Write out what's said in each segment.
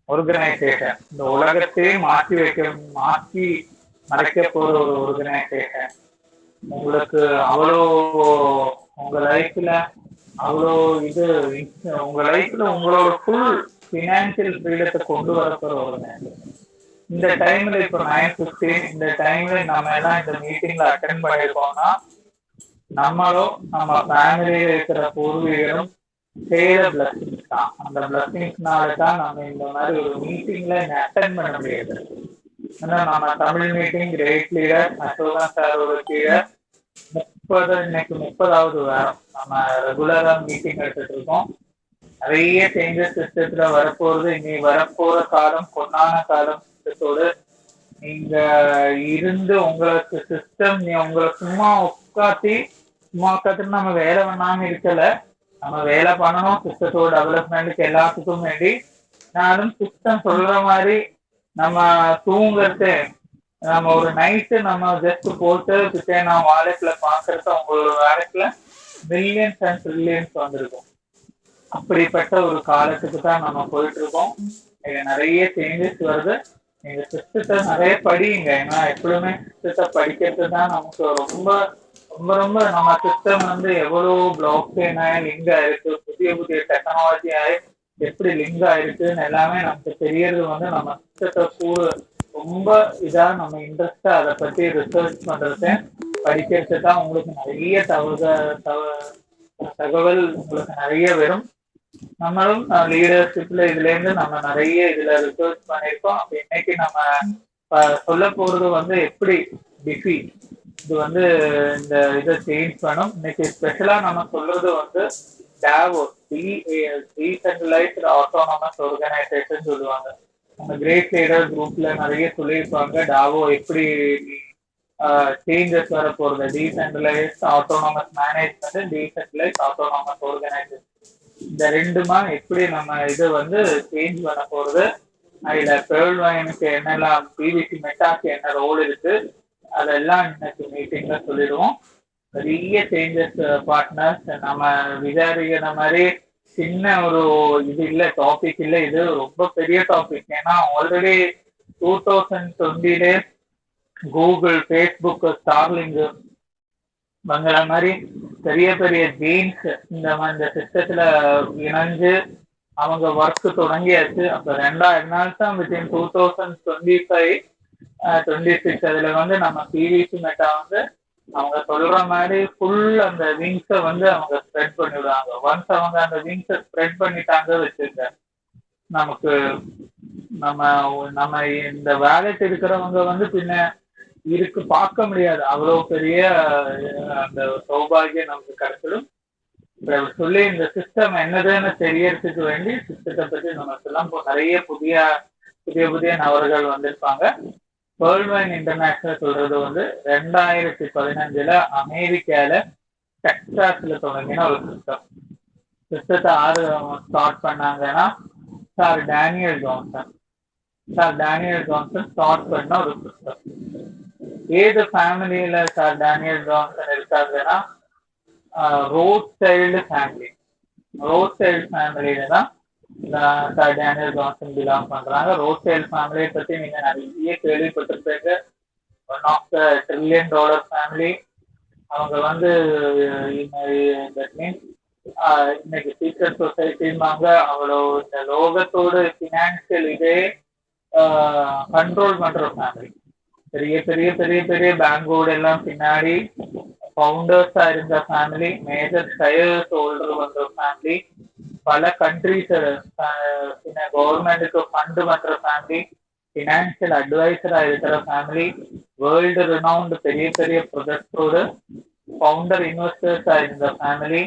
Organisation, இந்த உலகத்தையே மாற்றி மறைக்க போற ஒரு ஆர்கனைசேஷன். உங்களுக்கு அவ்வளோ உங்க லைஃப்ல அவ்வளோ இது உங்க லைஃப்ல உங்களோட ஃபுல் பினான்சியல் ஃப்ரீடத்தை கொண்டு வர போற ஒரு இந்த டைம்ல இப்ப 9:15 இந்த டைம்ல நம்ம எல்லாம் இந்த மீட்டிங்ல அட்டென்ட் பண்ணிருக்கோம்னா நம்மளும் நம்ம ஃபேமிலியில இருக்கிற பூர்வீகரும் செய்த பிளஸிங்ஸ் தான். அந்த பிளஸிங்ஸ்னால தான் நம்ம இந்த மாதிரி ஒரு மீட்டிங்ல அட்டென்ட் பண்ண முடியாது. ஏன்னா நம்ம Tamil meeting great leader Ashokan சாரோட கீழே இன்னைக்கு 30வது வாரம் நம்ம ரெகுலரா மீட்டிங் எடுத்துட்டு இருக்கோம். நிறைய சேஞ்சஸ் சிஸ்டத்துல வரப்போறது. இனி வரப்போற காலம் பொன்னான காலம் சிஸ்டத்தோடு நீங்க இருந்து உங்களுக்கு சிஸ்டம் உங்களை சும்மா உட்காந்து நம்ம வேலை பண்ணாம இருக்கல. நம்ம வேலை பண்ணணும் சிஸ்டத்தோட டெவலப்மெண்ட்டுக்கு எல்லாத்துக்கும் வேண்டி. நானும் சிஸ்டம் சொல்ற மாதிரி நம்ம தூங்குறது நம்ம ஒரு நைட்டு நம்ம ஜஸ்ட் போட்டு நான் வாலெட்ல பாக்குறது உங்களோட வேலெட்ல மில்லியன்ஸ் அண்ட் ட்ரில்லியன்ஸ் வந்திருக்கும். அப்படிப்பட்ட ஒரு காலத்துக்கு தான் நம்ம போயிட்டு இருக்கோம். நிறைய சேஞ்சஸ் வருது. நீங்க சிஸ்டத்தை நிறைய படிங்க. ஏன்னா எப்பவுமே சிஸ்டத்தை படிக்கிறது தான் நமக்கு ரொம்ப ரொம்ப ரொம்ப நம்ம சிஸ்டம் எவ்வளவு பிளாக் செயின் ஆகி லிங்க் ஆயிருக்கு, புதிய புதிய டெக்னாலஜி ஆகி எப்படி லிங்க் ஆயிருக்குன்னு எல்லாமே நமக்கு தெரியறது நம்ம சிஸ்டத்தை கூட ரொம்ப இதா நம்ம இன்ட்ரெஸ்டா அதை பத்தி ரிசர்ச் பண்றது படிக்கிறது தான். உங்களுக்கு நிறைய தகவல் உங்களுக்கு நிறைய வரும். நம்மளும் லீடர்ஷிப்ல இதுல இருந்து நம்ம நிறைய இதுல ரிசர்ச் பண்ணிருக்கோம். இன்னைக்கு நம்ம சொல்ல போறது எப்படி டிஃபி இது இந்த இதை சேஞ்ச் பண்ணும். இன்னைக்கு ஸ்பெஷலா நம்ம சொல்றது DAO, டீசென்ட்ரலைஸ்ட் ஆட்டோனமஸ் ஆர்கனைசேஷன் சொல்லுவாங்க. நம்ம கிரேட் லீடர் குரூப்ல நிறைய சொல்லியிருப்பாங்க DAO எப்படி சேஞ்சஸ் வர போறது. Decentralised autonomous management, decentralised autonomous organisation, இந்த ரெண்டுமா எப்படி நம்ம இது சேஞ்ச் பண்ண போறது. அதுல பேர்ல்வைனுக்கு என்னெல்லாம், பிவிசி மெட்டாக்கு என்ன ரோல் இருக்கு, அதெல்லாம் இன்னைக்கு மீட்டிங்ல சொல்லிடுவோம். பெரிய சேஞ்சஸ் பார்ட்னர்ஸ் நம்ம விசாரிக்கிற மாதிரி சின்ன ஒரு இது இல்ல, டாபிக் இல்ல. இது ரொம்ப பெரிய டாபிக். ஏன்னா ஆல்ரெடி 2020 கூகுள், ஃபேஸ்புக், ஸ்டார்லிங்க் வங்கிற மாதிரி பெரிய பெரிய ஜெயின்ஸ் இந்த சிஸ்டத்துல இணைஞ்சு அவங்க ஒர்க் தொடங்கியாச்சு. அப்ப 2000 தான் வித்தின் 2025, 26 அதுல நம்ம பிவிசி மெட்டா அவங்க சொல்ற மாதிரி ஃபுல் அந்த விங்ஸை அவங்க ஸ்ப்ரெட் பண்ணிவிடுவாங்க. ஒன்ஸ் அவங்க அந்த விங்ஸை ஸ்ப்ரெட் பண்ணிட்டாங்க வச்சுருக்க நமக்கு நம்ம நம்ம இந்த வேலெட் இருக்கிறவங்க பின்ன இருக்கு பார்க்க முடியாது. அவ்வளவு பெரிய அந்த சௌபாகியம் நமக்கு கிடைச்சிடும். சொல்லி இந்த சிஸ்டம் என்னதுன்னு தெரியறதுக்கு வேண்டி சிஸ்டத்தை பற்றி நமக்கு எல்லாம் நிறைய புதிய புதிய புதிய நபர்கள் வந்திருப்பாங்க. வேர்ல்ட்வைன் இன்டர்நேஷனல் சொல்றது 2015 அமெரிக்கால டெக்சாஸ்ல தொடங்கின ஒரு சிஸ்டம். சிஸ்டத்தை யாரு ஸ்டார்ட் பண்ணாங்கன்னா சார் டேனியல் ஜான்சன் ஸ்டார்ட் பண்ண ஒரு சிஸ்டம். ஏது ஃபேமிலியில சார் டேனியல் ஜான்சன் இருக்காங்கன்னா ரோட் சைல்டு ஃபேமிலியில தான் சார் டேனியல் ஜான்சன் பிலாங் பண்றாங்க. ரோட் சைல்டு ஃபேமிலியை பத்தி நீங்க நிறைய கேள்விப்பட்டிருப்பீங்க. One of the $1 trillion family. அவங்க இன்னைக்கு சீக்ரெட் சொசைட்டிமாங்க. அவ்வளோ இந்த லோகத்தோட பினான்சியல் இதே கண்ட்ரோல் பண்ற ஃபேமிலி. பெரிய பெரிய பெரிய பெரிய பேங்கோட எல்லாம் பின்னாடி ஃபவுண்டர்ஸா இருந்த ஃபேமிலி, மேஜர் ஷேர்ஸ் ஹோல்டர் பண்ற ஃபேமிலி, பல கண்ட்ரிஸ் கவர்மெண்ட்டுக்கு ஃபண்ட் பண்ற ஃபேமிலி, பினான்சியல் அட்வைசரா இருக்கிற ஃபேமிலி, வேர்ல்டு ரினவுண்ட் பெரிய பெரிய ப்ரொஜெக்டோடு ஃபவுண்டர் இன்வெஸ்டர்ஸா இருந்த ஃபேமிலி,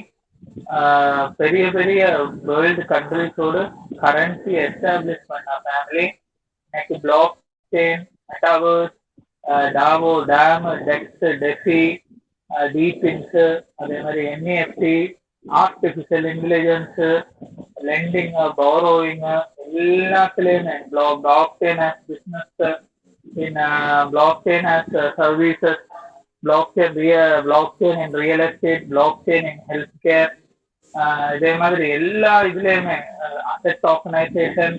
பெரிய பெரிய வேர்ல்டு கண்ட்ரிஸோடு கரன்சி எஸ்டாப்ளிஷ் பண்ண ஃபேமிலி, இன்னைக்கு பிளாக் செயின், மெட்டாவர்ஸ், டாவோ, டேம், டெக்ஸ், டெஃபி, டீபின்ஸ், அதே மாதிரி NFT, artificial intelligence, lending, borrowing, எல்லாத்துலயுமே blockchain as business, blockchain as services, blockchain in real estate, blockchain in health care, இதே மாதிரி எல்லா இதுலயுமே asset organisation,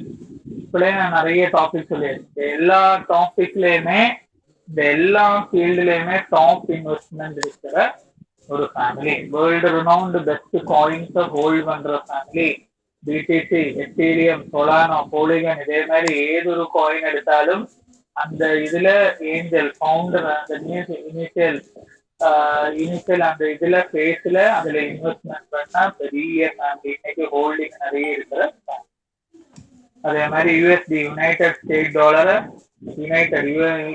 இப்படியே நான் நிறைய டாபிக் சொல்லியிருக்கேன். எல்லா டாபிக்லயுமே இந்த எல்லா ஃபீல்டுலயுமே டாப் இன்வெஸ்ட்மெண்ட் இருக்கிற ஒரு ஃபேமிலி, வேர்ல்டு ரினவுண்ட் பெஸ்ட் காயின்ஸை ஹோல்ட் பண்ற family. BTC, Ethereum, Solana, Polygon, இதே மாதிரி ஏதொரு காயின் எடுத்தாலும் அந்த இதுல ஏஞ்சல் ஃபவுண்டர் அந்த இனிஷியல் அந்த இதுல பேஸ்ல அதுல இன்வெஸ்ட்மெண்ட் பண்ணா பெரிய ஃபேமிலி, இன்னைக்கு ஹோல்டிங் நிறைய இருக்கிற. அதே மாதிரி யூஎஸ்டி, யுனைடெட் ஸ்டேட் டாலரை யுனைடெட்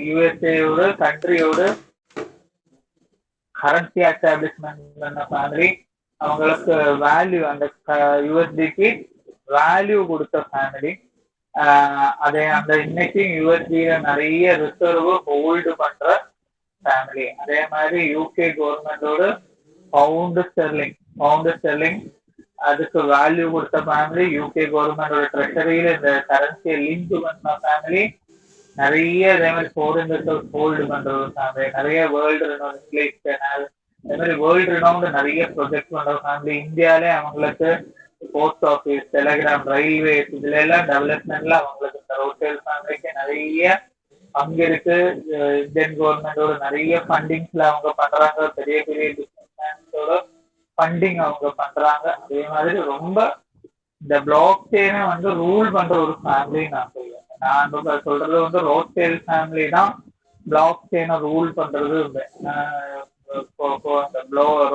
யூஎஸ்ஏயோட கண்ட்ரியோட கரன்சி எஸ்டாப்ளிஷ்மெண்ட் பண்ண ஃபேமிலி. அவங்களுக்கு வேல்யூ, அந்த யூஎஸ்டிக்கு வேல்யூ கொடுத்த ஃபேமிலி. அதே அந்த இன்னைக்கு யூஎஸ்டியில நிறைய ரிசர்வ் ஹோல்டு பண்ற ஃபேமிலி. அதே மாதிரி யூகே கவர்மெண்டோட பவுண்டு ஸ்டெர்லிங் அதுக்கு வேல்யூ கொடுத்த ஃபேமிலி. யூகே கவர்மெண்டோட ட்ரெஷரியில இந்த கரன்சியை லிங்க் பண்ண ஃபேமிலி. நிறைய அதே மாதிரி ஃபாரின் ரிசர்வ் ஹோல்டு பண்ற ஒரு ஃபேமிலி. நிறைய வேர்ல்டு ரினவுண்ட் இங்கிலீஷ் சேனல், அதே மாதிரி வேர்ல்டு ரினவுண்ட் நிறைய ப்ரொஜெக்ட் பண்ற ஃபேமிலி. இந்தியாலே அவங்களுக்கு போஸ்ட் ஆஃபீஸ், டெலிகிராம், ரயில்வேஸ் இதுல எல்லாம் டெவலப்மெண்ட்ல அவங்களுக்கு இந்த ரோட்டேல் ஃபேமிலிக்கு நிறைய பங்கு இருக்கு. இந்தியன் கவர்மெண்டோட நிறைய ஃபண்டிங்ஸ்ல அவங்க பண்றாங்க. பெரிய பெரிய பிசினஸ்மேன்ஸோட ஃபண்டிங் அவங்க பண்றாங்க. அதே மாதிரி ரொம்ப இந்த பிளாக் செயினை வந்து ரூல் பண்ற ஒரு ஃபேமிலி நான் சொல்லுவேன். நான் சொல்றது வந்து ரோட்டேல் ஃபேமிலி தான் பிளாக் செயினை ரூல் பண்றது.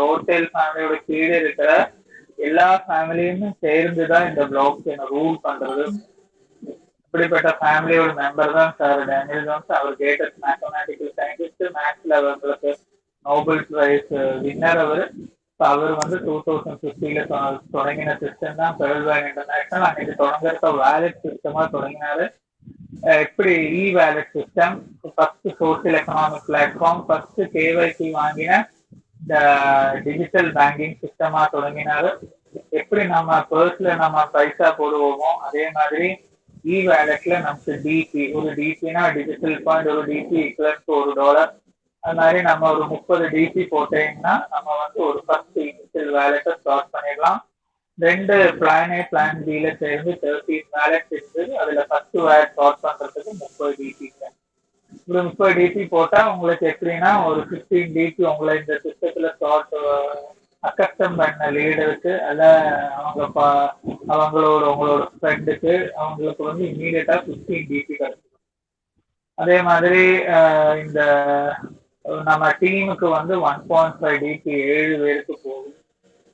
ரோட்டேல் ஃபேமிலியோட கீழே இருக்கிற எல்லா ஃபேமிலியுமே சேர்ந்துதான் இந்த பிளாக் செயினை ரூல் பண்றது. இப்படிப்பட்ட ஃபேமிலியோட மெம்பர் தான் சார் டேனியல் ஜோன்ஸ். அவர் கிரேட்டஸ்ட் மேத்தமேட்டிக்கல் சயின்டிஸ்ட், மேத்ஸ்ல அவங்களுக்கு நோபல் பிரைஸ் வின்னர். அவர் வந்து 2015 தொடங்கின சிஸ்டம் தான் வேர்ல்ட் பேங்க் இன்டர்நேஷனல். அன்னைக்கு தொடங்குறத வேலட் சிஸ்டமா தொடங்கினாரு. எப்படி e wallet system, first social economic platform, first KYC வாங்கின இந்த டிஜிட்டல் பேங்கிங் சிஸ்டமா தொடங்கினாரு. எப்படி நம்ம பர்ஸ்ல நம்ம பைசா போடுவோமோ அதே மாதிரி இ வேலட்ல நமக்கு டிபி, ஒரு டிபினா டிஜிட்டல் பாயிண்ட், ஒரு டிபி ஈக்குவல் டு $1. அது மாதிரி நம்ம ஒரு 30 டிபி போட்டீங்கன்னா நம்ம வந்து ஒரு ஃபர்ஸ்ட் இனிஷியல் வேலெட்டை ஸ்டார்ட் பண்ணிடலாம். 2 பிளான் ஏ பிளான் பில சேர்ந்து 30 வேலெட் இருக்குது. அதுல ஃபர்ஸ்ட் வேலெட் ஸ்டார்ட் பண்றதுக்கு 30 டிபி. ஒரு 30 டிபி போட்டா உங்களுக்கு எப்படின்னா ஒரு 15 டிபி உங்களை இந்த சிஸ்டத்துல ஸ்டார்ட் அக்கஸ்டம் பண்ண லீடருக்கு, அல்ல அவங்களோட உங்களோட ஃப்ரெண்டுக்கு அவங்களுக்கு வந்து இம்மீடியட்டா 15 டிபி கிடைக்கும். அதே மாதிரி இந்த நம்ம டீமுக்கு வந்து 1.5 டிபி 7 பேருக்கு போகும்.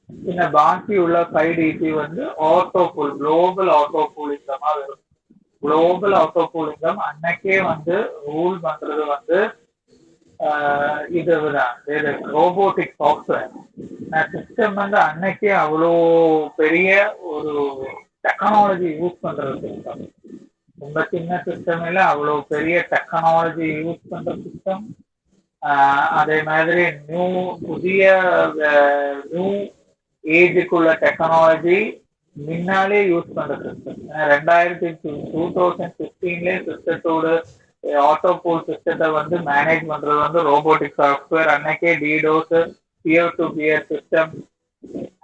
பின்ன பாக்கி உள்ள 5 டிபி வந்து ஆட்டோ பூல், குளோபல் ஆட்டோ பூலிங்கமா வரும். குளோபல் ஆட்டோ பூலிங்கம் அன்னைக்கே வந்து ரூல் பண்றது வந்து இதுதான் ரோபோட்டிக் சாஃப்ட்வேர் சிஸ்டம். வந்து அன்னைக்கே அவ்வளோ பெரிய ஒரு டெக்னாலஜி யூஸ் பண்றது சிஸ்டம். ரொம்ப சின்ன சிஸ்டம் இல்ல, அவ்வளோ பெரிய டெக்னாலஜி யூஸ் பண்ற சிஸ்டம். அதே மாதிரி புதிய நியூ ஏஜுக்குள்ள டெக்னாலஜி முன்னாலே யூஸ் பண்ற சிஸ்டம். 2015 சிஸ்டத்தோட ஆட்டோ பூல் சிஸ்டத்தை வந்து மேனேஜ் பண்றது வந்து ரோபோட்டிக் சாஃப்ட்வேர். அன்னைக்கே டிடோஸ், பியர் டு பியர் சிஸ்டம்,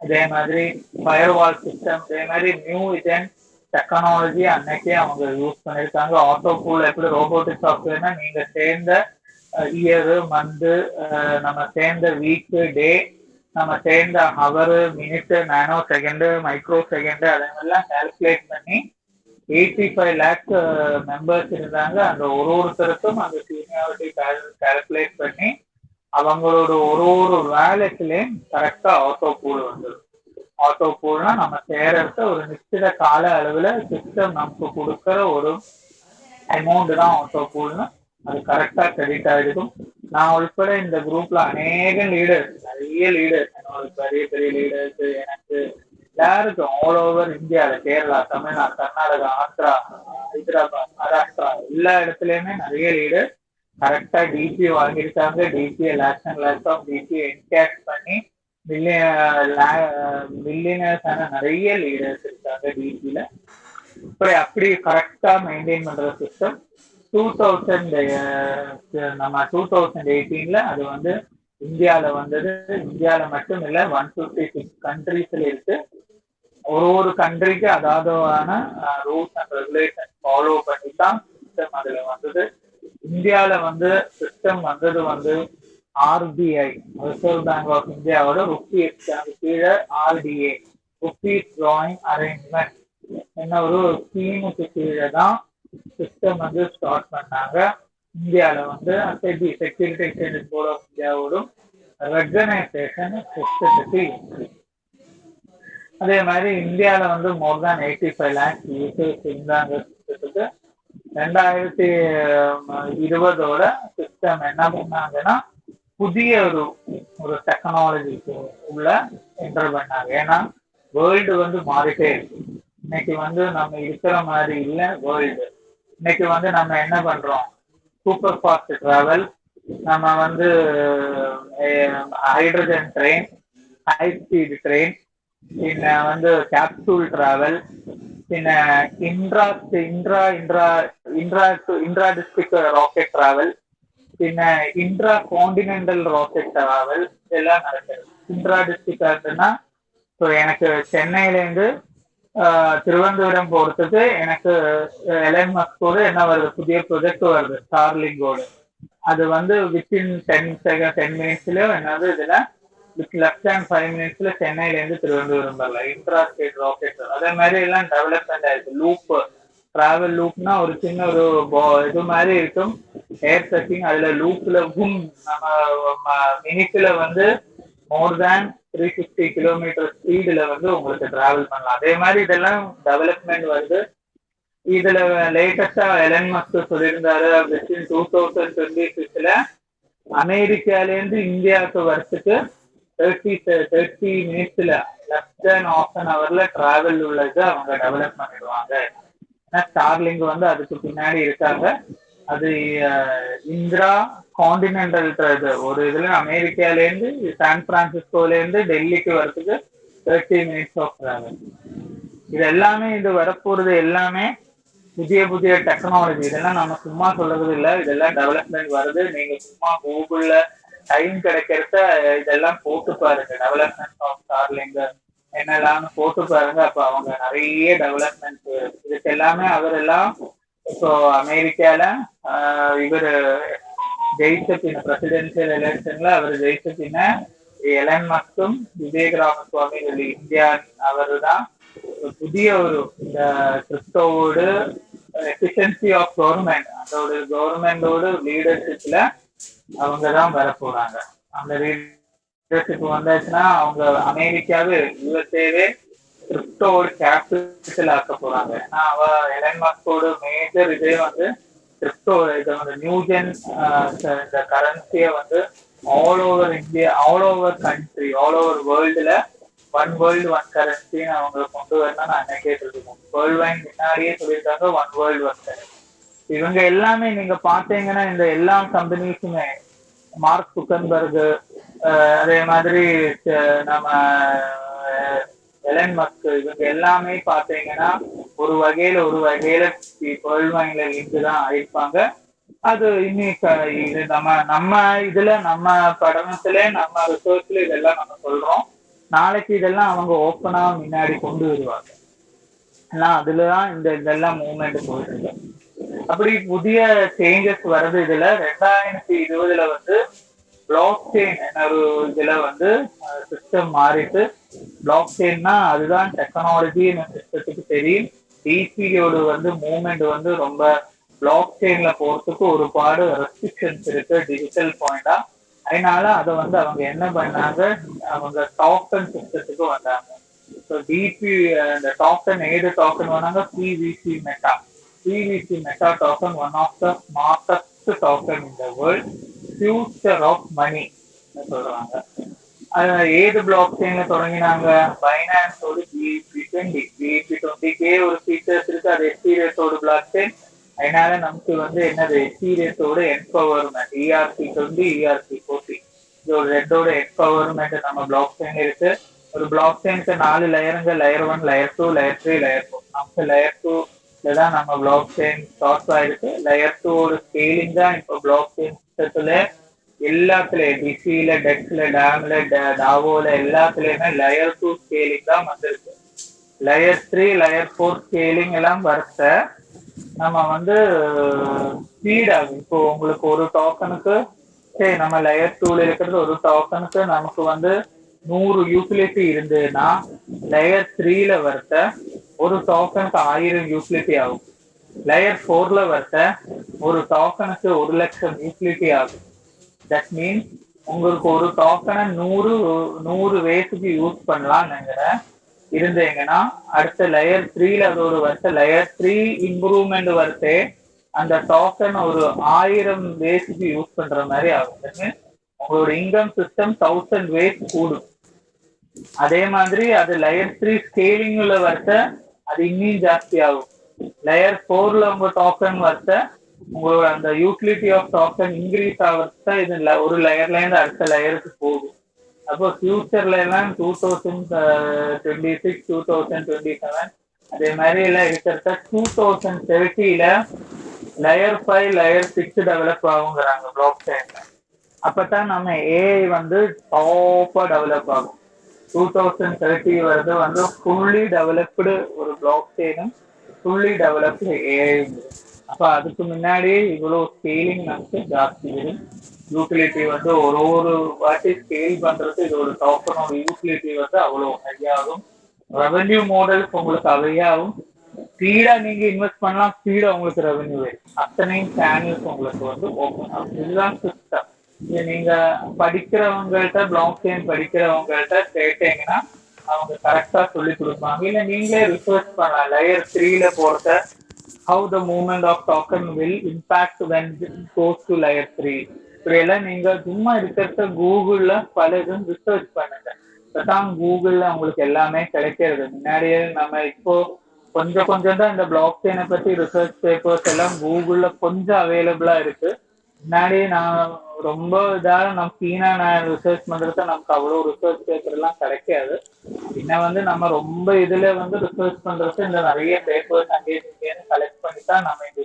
இதே மாதிரி ஃபயர்வால் சிஸ்டம், இதே மாதிரி நியூ இதன் டெக்னாலஜி அன்னைக்கே அவங்க யூஸ் பண்ணிருக்காங்க. ஆட்டோ பூல் எப்படி ரோபோட்டிக் சாஃப்ட்வேர்னா நீங்க சேர்ந்த இயரு, மந்த், நம்ம சேர்ந்த வீக்கு, டே, நம்ம சேர்ந்த ஹவரு, மினிட், நானோ செகண்ட், மைக்ரோ செகண்ட், அதெல்லாம் கால்குலேட் பண்ணி 85 lakhs மெம்பர்ஸ் இருந்தாங்க. அந்த ஒருத்தருக்கும் அந்த சீனியாரிட்டி கால்குலேட் பண்ணி அவங்களோட ஒரு வேலட்லயும் கரெக்டா ஆட்டோ பூல் வந்துடும். ஆட்டோ பூல்னா நம்ம சேரத்த ஒரு நிச்சய கால அளவுல சிஸ்டம் நமக்கு கொடுக்கற ஒரு அமௌண்ட் தான் ஆட்டோ பூல்னு. அது கரெக்டா கிரெடிட் ஆகிடும். நான் உள்பட இந்த குரூப்ல அநேக லீடர்ஸ், நிறைய லீடர்ஸ், என்னோட பெரிய பெரிய லீடர்ஸ் எனக்கு எல்லாருக்கும் ஆல் ஓவர் இந்தியாவில, கேரளா, தமிழ்நாடு, கர்நாடகா, ஆந்திரா, ஹைதராபாத், மகாராஷ்டிரா எல்லா இடத்துலயுமே நிறைய லீடர் கரெக்டா டிபி வாங்கியிருக்காங்க. DB lakhs of DB encash பண்ணி மில்லியனர்ஸான நிறைய லீடர்ஸ் இருக்காங்க டிபில. அப்படி கரெக்டா மெயின்டைன் பண்ற சிஸ்டம் 2018 அது வந்து இந்தியாவில வந்தது. இந்தியாவில மட்டும் இல்ல, 156 கண்ட்ரீஸ்ல இருக்கு. ஒரு கண்ட்ரிக்கு அதாவதான ரூல்ஸ் அண்ட் ரெகுலேஷன் ஃபாலோ பண்ணி தான் சிஸ்டம் அதுல வந்தது. இந்தியாவில வந்து சிஸ்டம் வந்தது வந்து ஆர்பிஐ, ரிசர்வ் பேங்க் ஆஃப் இந்தியாவோட ருப்பி எக்ஸ்சேஞ்ச் கீழே ஆர்டிஏ, ருப்பீஸ் டிராயிங் அரேஞ்ச்மெண்ட் என்ன ஒரு ஸ்கீமுக்கு கீழே தான் சிஸ்டம் வந்து ஸ்டார்ட் பண்ணாங்க. இந்தியாவில் வந்து SEBI, security exchange board of இந்தியாவோடும் ரெகனைசேஷன் சிஸ்டத்துக்கு இருக்கு. அதே மாதிரி இந்தியாவில் வந்து மோர் தேன் 85 lakhs யூசர்ஸ் இருந்தாங்க சிஸ்டத்துக்கு. 2020 சிஸ்டம் என்ன பண்ணாங்கன்னா புதிய ஒரு டெக்னாலஜிக்கு உள்ள என்டர் பண்ணாங்க. ஏன்னா வேர்ல்டு வந்து மாறிட்டே இருக்கு. இன்னைக்கு வந்து நம்ம இருக்கிற மாதிரி இல்லை வேர்ல்டு. இன்னைக்கு வந்து நம்ம என்ன பண்றோம், சூப்பர் ஃபாஸ்ட் டிராவல், நம்ம வந்து hydrogen train, high speed train, பின்ன வந்து கேப்சூல் டிராவல், பின்ன இன்ட்ரா டிஸ்ட்ரிக்ட் ராக்கெட் டிராவல், பின்ன இன்ட்ரா கான்டினென்டல் ராக்கெட் டிராவல் இதெல்லாம் நடக்குது. இன்ட்ரா டிஸ்ட்ரிக்ட்னா ஸோ எனக்கு சென்னையிலேருந்து திருவனந்தபுரம் போறதுக்கு எனக்கு எலன் மஸ்கோடு என்ன வருது, புதிய ப்ரொஜெக்ட் வருது ஸ்டார்லிங்கோடு. அது வந்து வித்தின் 10 மினிட்ஸ்ல என்னது இதுல லெஸ் தேன் 5 மினிட்ஸ்ல சென்னையில இருந்து திருவனந்தபுரம் வரலாம். இன்ட்ரா ஸ்டேட் ராக்கெட் அதே மாதிரி எல்லாம் டெவலப்மெண்ட் ஆயிருக்கு. லூப் டிராவல் லூப்னா ஒரு சின்ன ஒரு இது மாதிரி இருக்கும், ஏர் சர்க்கிங். அதுல லூப்ல நம்ம மினிட்ல வந்து மோர் தேன் 350 கிலோமீட்டர் ஸ்பீடுல வந்து உங்களுக்கு டிராவல் பண்ணலாம். அதே மாதிரி இதெல்லாம் டெவலப்மெண்ட் வருது. இதுல லேட்டஸ்டா எலன் மஸ்க் சொல்லியிருந்தாரு, வித்தின் 2026ல அமெரிக்கால இந்தியாவுக்கு வரத்துக்கு 30 மினிட்ஸ்ல லெஸ் தேன் ஹாஃப் அன் ஹவர்ல டிராவல் உள்ளது அவங்க டெவலப் பண்ணிடுவாங்க. ஏன்னா ஸ்டார்லிங்க் வந்து அதுக்கு பின்னாடி இருக்காங்க. அது இந்திரா கான்டினென்டல் ஒரு இதுல அமெரிக்கால இருந்து சான் பிரான்சிஸ்கோல இருந்து டெல்லிக்கு வரதுக்கு 30 மினிட்ஸ் ஆஃப் டிராவல். இது எல்லாமே இது வரப்போறது எல்லாமே புதிய புதிய டெக்னாலஜி. இதெல்லாம் நம்ம சும்மா சொல்றது இல்லை, இதெல்லாம் டெவலப்மெண்ட் வருது. நீங்க சும்மா கூகுள்ல டைம் கிடைக்கிறத இதெல்லாம் போட்டு பாருங்க, டெவலப்மெண்ட் ஆஃப் ஸ்டார்லிங்க் என்னெல்லாம் போட்டு பாருங்க. அப்ப அவங்க நிறைய டெவலப்மெண்ட் இதுக்கு எல்லாமே அவரெல்லாம் இப்போ அமெரிக்கால இவர் ஜெயிச்ச பின்ன பிரசிடென்சியல் எலெக்ஷன்ல அவர் ஜெயிச்ச பின்ன எலன் மஸ்கும் விவேக் ராமசுவாமி இந்தியா அவரு தான் புதிய இந்த கிறிஸ்டோவோடு எஃபிஷியன்சி ஆஃப் கவர்மெண்ட் அதோட கவர்மெண்டோட லீடர்ஷிப்ல அவங்க தான் வர போறாங்க. அந்த லீடர்ஷிப் வந்தாச்சுன்னா அவங்க அமெரிக்காவே யுஎஸ்ஏவே கிறிப்டோட கேபிட்டல் ஆக்க போறாங்க. ஏன்னா எலன் மஸ்கோட மேஜர் இதே வந்து கிறிப்டோ, இதை வந்து நியூஜென் இந்த கரன்சியை வந்து all over India, all over country, all over வேர்ல்டுல ஒன் வேர்ல்டு ஒன் கரன்சின்னு அவங்க கொண்டு வரணும். நான் என்ன கேட்டிருக்கோம், வேர்ல்டு வைட் முன்னாடியே சொல்லியிருக்காங்க ஒன் வேர்ல்டு ஒன் கரன்சி. இவங்க எல்லாமே நீங்க பாத்தீங்கன்னா இந்த எல்லா கம்பெனிஸுமே மார்க் சுக்கன்பர்க், அதே மாதிரி நம்ம எலன் மஸ்க், இவங்க எல்லாமே பாத்தீங்கன்னா ஒரு வகையில வேர்ல்டு வைட்ல லிங்க் தான் ஆயிருப்பாங்க. அது இன்னைக்கு நம்ம இதுல நம்ம படினத்துல நம்ம ரிசர்ச்ல இதெல்லாம் நம்ம சொல்றோம். நாளைக்கு இதெல்லாம் அவங்க ஓப்பனா முன்னாடி கொண்டு வருவாங்க. அதுலதான் இதெல்லாம் மூவ்மெண்ட் போயிட்டு இருக்கு. அப்படி புதிய சேஞ்சஸ் வர்றது இதுல 2020 வந்து பிளாக் செயின் என்ன ஒரு இதுல வந்து சிஸ்டம் மாறிட்டு, பிளாக் செயின்னா அதுதான் டெக்னாலஜி சிஸ்டத்துக்கு தெரியும். டிசியோட வந்து மூவ்மெண்ட் வந்து ரொம்ப பிளாக் செயின்ல போறதுக்கு ஒரு பாடு ரெஸ்ட்ரிக்ஷன்ஸ் இருக்கு டிஜிட்டல் பாயிண்டா. அதனால அதை வந்து அவங்க என்ன பண்ணாங்க, அவங்க டோக்கன் சிஸ்டத்துக்கு வந்தாங்க. ஸோ டிபி இந்த டோக்கன் ஏது டோக்கன் வந்தாங்க, PVC meta token, one of the smartest token in the world, future of money சொல்றாங்க. ஏது பிளாக் செயின்ல தொடங்கினாங்க, பைனான்ஸோட BEP20 ஒரு ஃபீச்சர்ஸ் இருக்கு. அது எக்ஸ்பீரியன்ஸோட பிளாக் செயின். அதனால நமக்கு வந்து என்னது எக்ஸ்பீரியன்ஸோட எம்பவர்மெண்ட் ERP20 ERP40 இதோட ரெண்டோட எம்பவர்மெண்ட் நம்ம பிளாக் செயின் இருக்கு. ஒரு பிளாக் செயினுக்கு 4 லேயருங்க, லேயர் 1, லேயர் 2, லேயர் 3, லேயர் 4. நம்ம லேயர் 2ல தான் நம்ம பிளாக் செயின் ஸ்டார்ட் ஆயிருக்கு. லேயர் 2 ஸ்கேலிங் தான் இப்போ பிளாக் செயின் சிஸ்டத்துல எல்லாத்துலயும் டிசியில, டெக்ஸ்ல, டேம்ல, டாவோல எல்லாத்துலயுமே லேயர் 2 ஸ்கேலிங் தான் வந்திருக்கு. லேயர் 3 லேயர் 4 ஸ்கேலிங் எல்லாம் வரத்த நம்ம வந்து ஸ்பீட் ஆகும். இப்போ உங்களுக்கு ஒரு டோக்கனுக்கு சரி நம்ம லேயர் 2ல இருக்கிறது ஒரு டோக்கனுக்கு நமக்கு வந்து 100 யூட்டிலிட்டி இருந்ததுன்னா லேயர் 3ல வரத்த ஒரு டோக்கனுக்கு 1000 யூட்டிலிட்டி ஆகும். லேயர் 4ல வரத்த ஒரு டோக்கனுக்கு 1,00,000 யூட்டிலிட்டி ஆகும். தட் மீன்ஸ் உங்களுக்கு ஒரு டோக்கனை 100 வேஸுக்கு யூஸ் பண்ணலாம் இருந்தீங்கன்னா அடுத்த லேயர் 3ல அதோட வருஷ லேயர் 3 இம்ப்ரூவ்மெண்ட் வருஷே அந்த டோக்கன் ஒரு 1000 வேஸுக்கு யூஸ் பண்ற மாதிரி ஆகும். உங்களோட இன்கம் சிஸ்டம் 1000 வேஸ் கூடும். அதே மாதிரி அது லேயர் 3 ஸ்கேலிங்ல வருஷ அது இன்னும் ஜாஸ்தி ஆகும். லேயர் 4ல உங்க டோக்கன் வருஷ உங்களோட அந்த யூட்டிலிட்டி ஆஃப் டோக்கன் இன்க்ரீஸ் ஆகிறத இது ஒரு லேயர்ல இருந்து அடுத்த லேயருக்கு போகும். அப்போ ஃபியூச்சர்ல எல்லாம் 2026 2027 அதே மாதிரி எல்லாம் இருக்கிறத 2030ல லேயர் 5 லேயர் 6 டெவலப் ஆகுங்கிறாங்க பிளாக் செயின்ல. அப்பதான் நம்ம ஏஐ வந்து டாப்பா டெவலப் ஆகும். 2030 வருது வந்து ஃபுல்லி டெவலப்டு ஒரு பிளாக் செயினும் ஃபுல்லி டெவலப்டு ஏஐ. அப்ப அதுக்கு முன்னாடியே இவ்வளவு ஸ்கேலிங் நமக்கு ஜாஸ்தி வரும். யூட்டிலிட்டி வந்து ஒரு வாட்டி ஸ்கேல் பண்றது இதோட டோக்கனோட யூட்டிலிட்டி வந்து அவ்வளவு ஹையாகும். ரெவென்யூ மாடல்ஸ் உங்களுக்கு அவையாகும். ஸ்பீடா நீங்க இன்வெஸ்ட் பண்ணலாம், ஸ்பீடா உங்களுக்கு ரெவென்யூ வரும். அத்தனையும் சேனல்ஸ் உங்களுக்கு வந்து ஓப்பன் ஆகும். இதுதான் சிஸ்டம். நீங்க படிக்கிறவங்கள்ட்ட பிளாக் செயின் படிக்கிறவங்கள்ட்ட கேட்டீங்கன்னா அவங்க கரெக்டா சொல்லி கொடுப்பாங்க. இல்ல நீங்களே ரிசர்ச் பண்ணலாம். லேயர் 3ல போறத how the movement of token will impact when it goes to layer 3. இப்படி எல்லாம் நீங்க சும்மா இருக்கிறத கூகுள்ல பல இதுவும் ரிசர்ச் பண்ணுங்க. இப்பதான் கூகுள்ல உங்களுக்கு எல்லாமே கிடைக்கிறது. முன்னாடியே நம்ம இப்போ கொஞ்சம் தான் இந்த பிளாக் செயினை பத்தி ரிசர்ச் பேப்பர்ஸ் எல்லாம் கூகுள்ல கொஞ்சம் அவைலபிளா இருக்கு. முன்னாடியே நான் ரொம்ப நான் கீனா நான் ரிசர்ச் பண்றத நமக்கு அவ்வளவு ரிசர்ச் பேப்பர் எல்லாம் கிடைக்காது. இன்ன வந்து நம்ம ரொம்ப இதுல வந்து ரிசர்ச் பண்றது இந்த நிறைய பேப்பர்ஸ் அங்கேயே கலெக்ட் பண்ணி தான் நம்ம இந்த